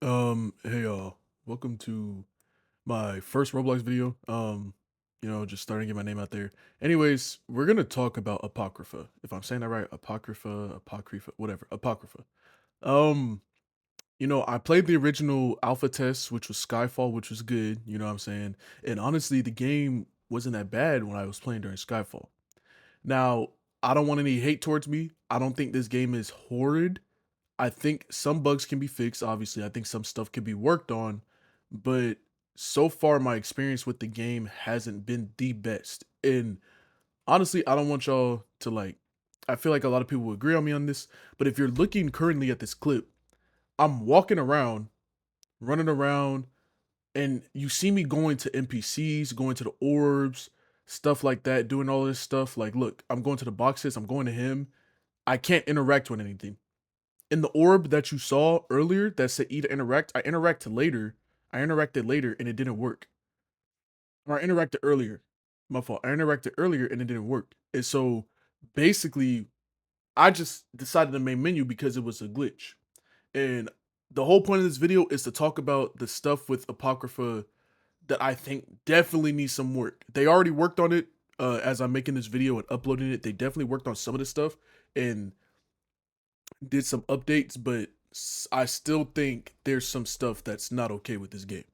Hey y'all, welcome to my first Roblox video. Just starting to get my name out there. Anyways, we're gonna talk about Apocrypha. If I'm saying that right, Apocrypha, whatever, Apocrypha. Um, I played the original alpha test, which was Skyfall, which was good, you know what I'm saying? And honestly, the game wasn't that bad when I was playing during Skyfall. Now, I don't want any hate towards me. I don't think this game is horrid. I think some bugs can be fixed, obviously. I think some stuff can be worked on, but so far my experience with the game hasn't been the best. And honestly, I don't want y'all to I feel like a lot of people will agree on me on this, but if you're looking currently at this clip, I'm walking around, running around, and you see me going to NPCs, going to the orbs, stuff like that, doing all this stuff. Like, look, I'm going to the boxes, I'm going to him. I can't interact with anything in the orb that you saw earlier that said E to interact, I interacted later. I interacted later and it didn't work. Or I interacted earlier. My fault. I interacted earlier and it didn't work. And so basically, I just decided the main menu because it was a glitch. And the whole point of this video is to talk about the stuff with Apocrypha that I think definitely needs some work. They already worked on it as I'm making this video and uploading it. They definitely worked on some of the stuff and did some updates, but I still think there's some stuff that's not okay with this game.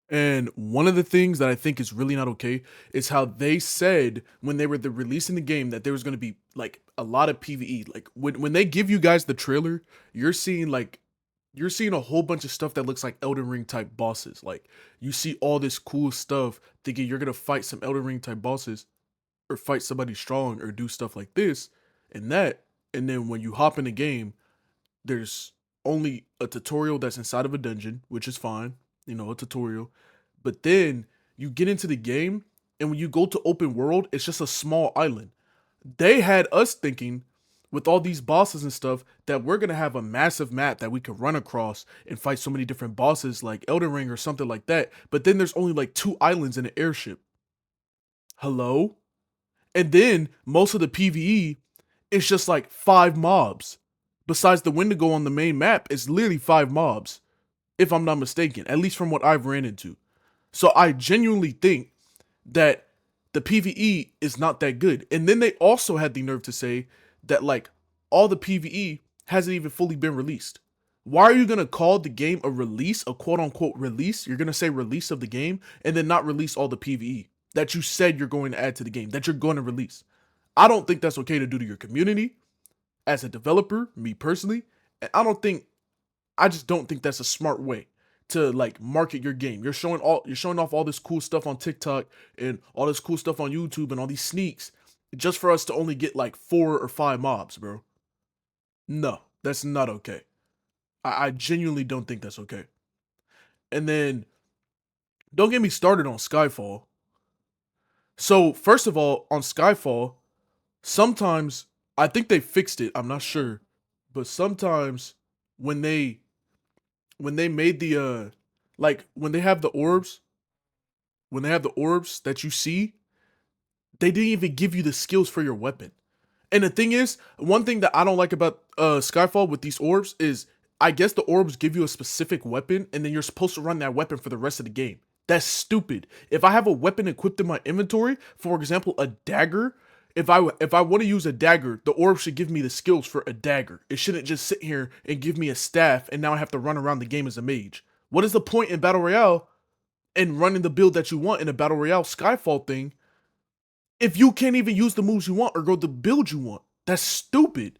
And one of the things that I think is really not okay is how they said when they were releasing the game that there was going to be like a lot of PvE. Like when they give you guys the trailer, you're seeing a whole bunch of stuff that looks like Elden Ring type bosses. Like you see all this cool stuff thinking you're going to fight some Elden Ring type bosses or fight somebody strong or do stuff like this and that. And then when you hop in the game, there's only a tutorial that's inside of a dungeon, which is fine, a tutorial. But then you get into the game, and when you go to open world, it's just a small island. They had us thinking, with all these bosses and stuff, that we're gonna have a massive map that we could run across and fight so many different bosses like Elden Ring or something like that. But then there's only like 2 islands in an airship. Hello? And then most of the PvE is just like 5 mobs. Besides the Wendigo on the main map, it's literally 5 mobs, if I'm not mistaken, at least from what I've ran into. So I genuinely think that the PvE is not that good. And then they also had the nerve to say that like all the PvE hasn't even fully been released. Why are you gonna call the game a release, a quote unquote release? You're gonna say release of the game and then not release all the PvE that you said you're going to add to the game, that you're going to release. I don't think that's okay to do to your community as a developer, me personally. And I just don't think that's a smart way to like market your game. You're showing off all this cool stuff on TikTok and all this cool stuff on YouTube and all these sneaks just for us to only get like 4 or 5 mobs, bro. No, that's not okay. I genuinely don't think that's okay. And then don't get me started on Skyfall. So first of all, on Skyfall, sometimes I think they fixed it. I'm not sure, but sometimes when they made the like when they have the orbs that you see, they didn't even give you the skills for your weapon. And the thing is, one thing that I don't like about Skyfall with these orbs is I guess the orbs give you a specific weapon and then you're supposed to run that weapon for the rest of the game. That's stupid. If I have a weapon equipped in my inventory, for example, a dagger, if I want to use a dagger, the orb should give me the skills for a dagger. It shouldn't just sit here and give me a staff and now I have to run around the game as a mage. What is the point in Battle Royale and running the build that you want in a Battle Royale Skyfall thing if you can't even use the moves you want or go the build you want? That's stupid.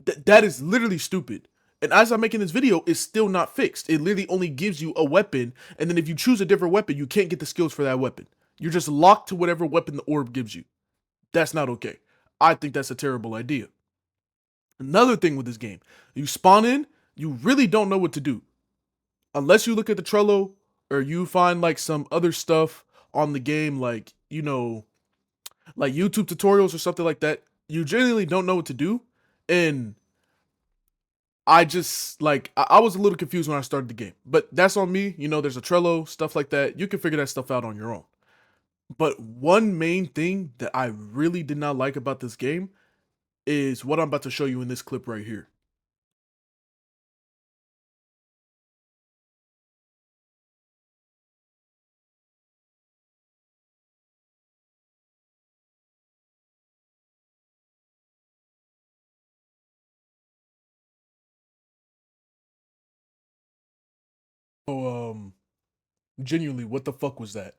That is literally stupid. And as I'm making this video, it's still not fixed. It literally only gives you a weapon, and then if you choose a different weapon, you can't get the skills for that weapon. You're just locked to whatever weapon the orb gives you. That's not okay. I think that's a terrible idea. Another thing with this game, you spawn in, you really don't know what to do. Unless you look at the Trello or you find like some other stuff on the game, like YouTube tutorials or something like that, you genuinely don't know what to do. And I just I was a little confused when I started the game, but that's on me. There's a Trello, stuff like that. You can figure that stuff out on your own. But one main thing that I really did not like about this game is what I'm about to show you in this clip right here. Oh, genuinely, what the fuck was that?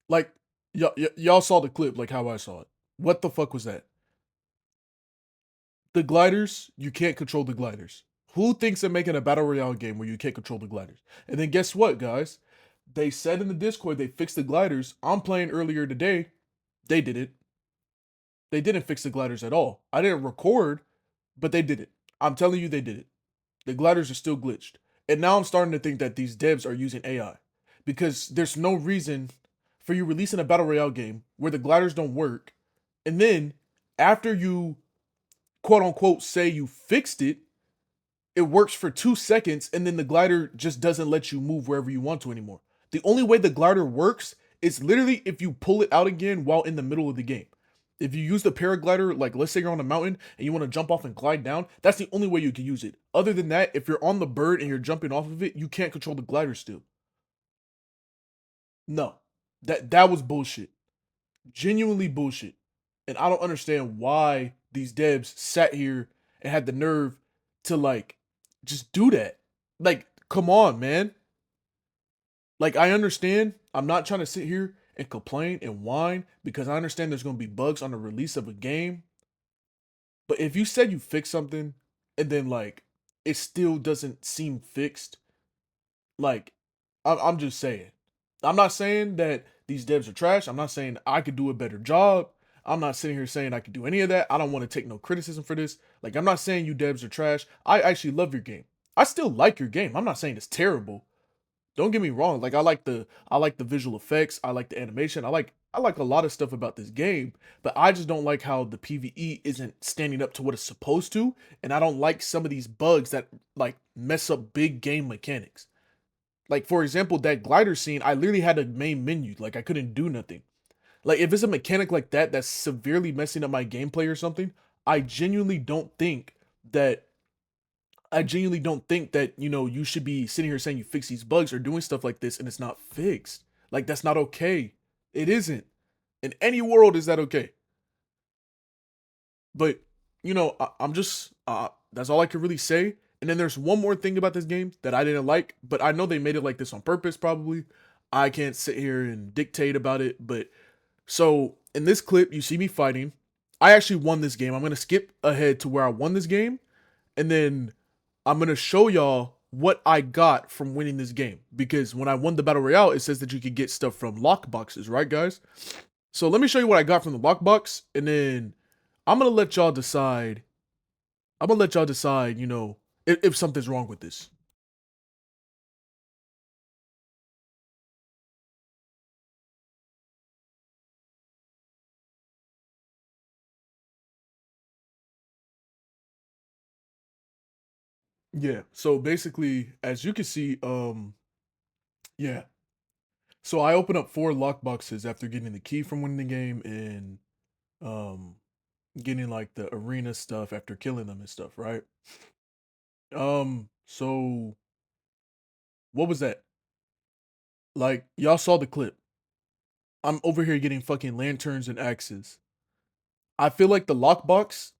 Like, y'all saw the clip, like how I saw it. What the fuck was that? The gliders, you can't control the gliders. Who thinks of making a battle royale game where you can't control the gliders? And then guess what, guys? They said in the Discord they fixed the gliders. I'm playing earlier today. They did it. They didn't fix the gliders at all. I didn't record, but they did it. I'm telling you, they did it. The gliders are still glitched. And now I'm starting to think that these devs are using AI. Because there's no reason for you releasing a battle royale game where the gliders don't work. And then after you quote unquote say you fixed it, it works for 2 seconds and then the glider just doesn't let you move wherever you want to anymore. The only way the glider works is literally if you pull it out again while in the middle of the game. If you use the paraglider, like let's say you're on a mountain and you want to jump off and glide down, that's the only way you can use it. Other than that, if you're on the bird and you're jumping off of it, you can't control the glider still. No. That was bullshit. Genuinely bullshit. And I don't understand why these devs sat here and had the nerve to like just do that. Like, come on, man. Like, I understand. I'm not trying to sit here and complain and whine because I understand there's going to be bugs on the release of a game. But if you said you fixed something and then like it still doesn't seem fixed, like I'm just saying. I'm not saying that these devs are trash. I'm not saying I could do a better job. I'm not sitting here saying I could do any of that. I don't want to take no criticism for this. Like, I'm not saying you devs are trash. I actually love your game. I still like your game. I'm not saying it's terrible. Don't get me wrong. Like, I like the visual effects. I like the animation. I like a lot of stuff about this game, but I just don't like how the PvE isn't standing up to what it's supposed to, and I don't like some of these bugs that like mess up big game mechanics. Like, for example, that glider scene, I literally had a main menu. Like, I couldn't do nothing. Like, if it's a mechanic like that that's severely messing up my gameplay or something, I genuinely don't think that I genuinely don't think that, you should be sitting here saying you fix these bugs or doing stuff like this and it's not fixed. Like, that's not okay. It isn't. In any world is that okay. But, I'm just that's all I can really say. And then there's one more thing about this game that I didn't like, but I know they made it like this on purpose probably. I can't sit here and dictate about it, but so in this clip you see me fighting. I actually won this game. I'm going to skip ahead to where I won this game and then I'm going to show y'all what I got from winning this game because when I won the battle royale it says that you could get stuff from lock boxes, right guys? So let me show you what I got from the lockbox, and then I'm gonna let y'all decide. I'm gonna let y'all decide, if something's wrong with this. Yeah. So basically, as you can see, yeah. So I opened up 4 lockboxes after getting the key from winning the game and um getting like the arena stuff after killing them and stuff, right? So what was that? Like y'all saw the clip. I'm over here getting fucking lanterns and axes. I feel like the lockbox,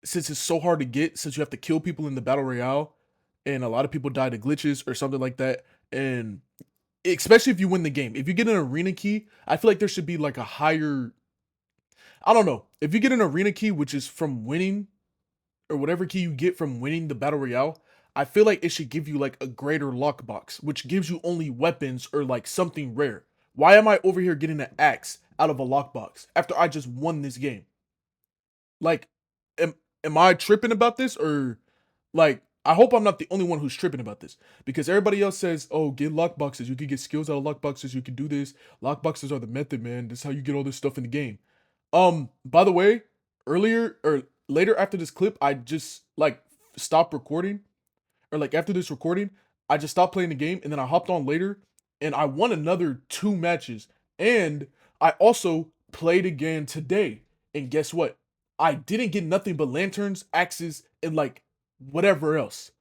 since it's so hard to get, since you have to kill people in the battle royale, and a lot of people die to glitches or something like that, and especially if you win the game, if you get an arena key, I feel like there should be like a higher. I don't know. If you get an arena key, which is from winning, or whatever key you get from winning the battle royale, I feel like it should give you like a greater lockbox, which gives you only weapons or like something rare. Why am I over here getting an axe out of a lockbox after I just won this game? Like, am am I tripping about this or like I hope I'm not the only one who's tripping about this because everybody else says, "Oh, get lockboxes. You can get skills out of lockboxes. You can do this. Lockboxes are the method, man. This is how you get all this stuff in the game." By the way, earlier or later after this clip, I just like stopped recording or like after this recording, I just stopped playing the game and then I hopped on later and I won another 2 matches. And I also played again today. And guess what? I didn't get nothing but lanterns, axes, and like whatever else.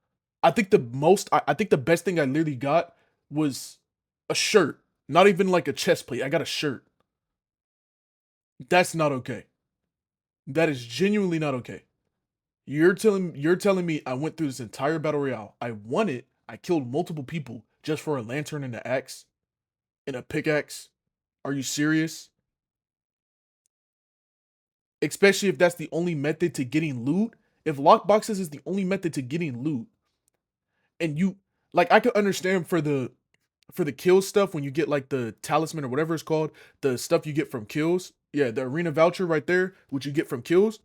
I think the best thing I literally got was a shirt. Not even like a chest plate. I got a shirt. That's not okay. That is genuinely not okay. You're telling me I went through this entire battle royale. I won it. I killed multiple people just for a lantern and an axe and a pickaxe. Are you serious? Especially if that's the only method to getting loot. If lockboxes is the only method to getting loot, and you like, I could understand for the kill stuff when you get like the talisman or whatever it's called, the stuff you get from kills. Yeah, the arena voucher right there, which you get from kills.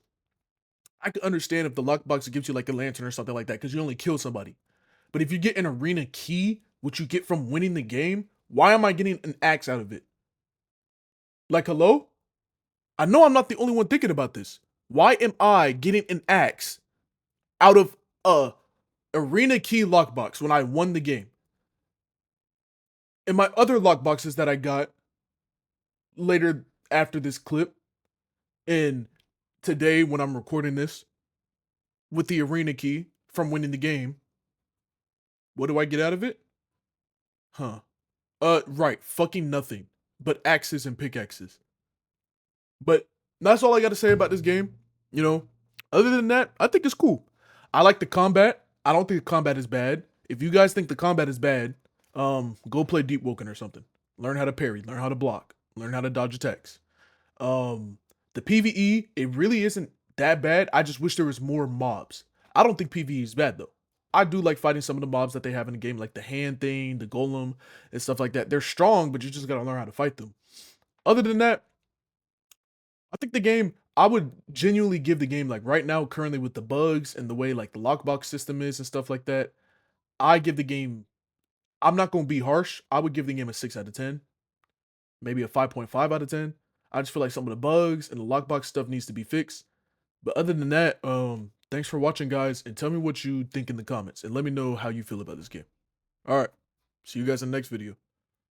I could understand if the lockbox gives you like a lantern or something like that because you only kill somebody. But if you get an arena key, which you get from winning the game, why am I getting an axe out of it? Like, hello? I know I'm not the only one thinking about this. Why am I getting an axe out of a arena key lockbox when I won the game? And my other lockboxes that I got later after this clip and today when I'm recording this with the arena key from winning the game, what do I get out of it? Huh. Right, fucking nothing but axes and pickaxes. But that's all I got to say about this game. You know, other than that, I think it's cool. I like the combat. I don't think the combat is bad. If you guys think the combat is bad, go play Deep Woken or something. Learn how to parry, learn how to block, learn how to dodge attacks. Um, the PvE, it really isn't that bad. I just wish there was more mobs. I don't think PvE is bad though. I do like fighting some of the mobs that they have in the game, like the hand thing, the golem, and stuff like that. They're strong, but you just gotta learn how to fight them. Other than that, I think the game, I would genuinely give the game, like right now, currently with the bugs and the way like the lockbox system is and stuff like that, I give the game, I'm not gonna be harsh. I would give the game a 6 out of 10, maybe a 5.5 out of 10. I just feel like some of the bugs and the lockbox stuff needs to be fixed. But other than that, thanks for watching, guys, and tell me what you think in the comments and let me know how you feel about this game. All right, see you guys in the next video.